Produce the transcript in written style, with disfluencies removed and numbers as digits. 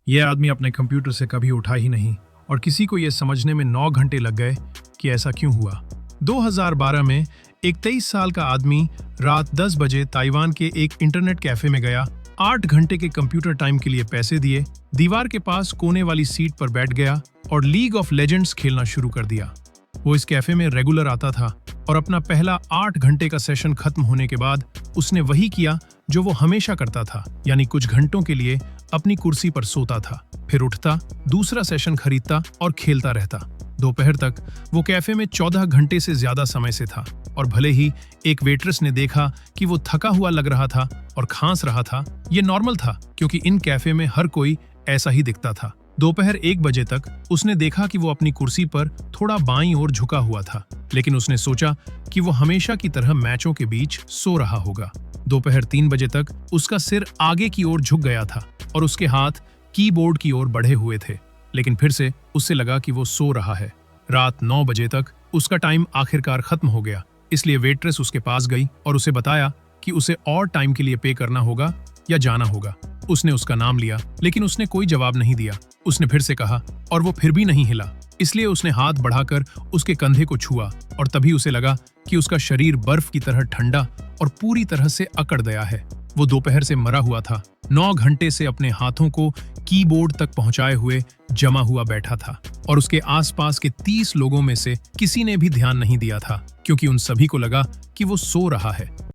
यह आदमी अपने कंप्यूटर से कभी उठा ही नहीं और किसी को यह समझने में 9 घंटे लग गए कि ऐसा क्यों हुआ। 2012 में एक 23 साल का आदमी रात 10 बजे ताइवान के एक इंटरनेट कैफे में गया, 8 घंटे के कंप्यूटर टाइम के लिए पैसे दिए, दीवार के पास कोने वाली सीट पर बैठ गया और लीग ऑफ लेजेंड्स खेलना शुरू कर दिया। वो इस कैफे में रेगुलर आता था और अपना पहला 8 घंटे का सेशन खत्म होने के बाद उसने वही किया जो वो हमेशा करता था, यानी कुछ घंटों के लिए अपनी कुर्सी पर सोता था, फिर उठता, दूसरा सेशन खरीदता और खेलता रहता। दोपहर तक वो कैफे में 14 घंटे से ज्यादा समय से था और भले ही एक वेट्रेस ने देखा कि वो थका हुआ लग रहा था और खांस रहा था, ये नॉर्मल था क्योंकि इन कैफे में हर कोई ऐसा ही दिखता था। दोपहर 1 बजे तक उसने देखा कि वो अपनी कुर्सी पर थोड़ा बाईं ओर झुका हुआ था, लेकिन उसने सोचा कि वो हमेशा की तरह मैचों के बीच सो रहा होगा। दोपहर 3 बजे तक उसका सिर आगे की ओर झुक गया था और उसके हाथ कीबोर्ड की ओर बढ़े हुए थे, लेकिन फिर से उससे लगा कि वो सो रहा है। रात 9 बजे तक उसका टाइम आखिरकार खत्म हो गया, इसलिए वेट्रेस उसके पास गई और उसे बताया कि उसे और टाइम के लिए पे करना होगा या जाना होगा। उसने उसका नाम लिया, लेकिन उसने कोई जवाब नहीं दिया। उसने फिर से कहा और वो फिर भी नहीं हिला, इसलिए उसने हाथ बढ़ाकर उसके कंधे को छुआ और तभी उसे लगा कि उसका शरीर बर्फ की तरह ठंडा और पूरी तरह से अकड़ गया है। वो दोपहर से मरा हुआ था, 9 घंटे से अपने हाथों को कीबोर्ड तक पहुंचाए हुए जमा हुआ बैठा था और उसके आसपास के 30 लोगों में से किसी ने भी ध्यान नहीं दिया था क्योंकि उन सभी को लगा कि वो सो रहा है।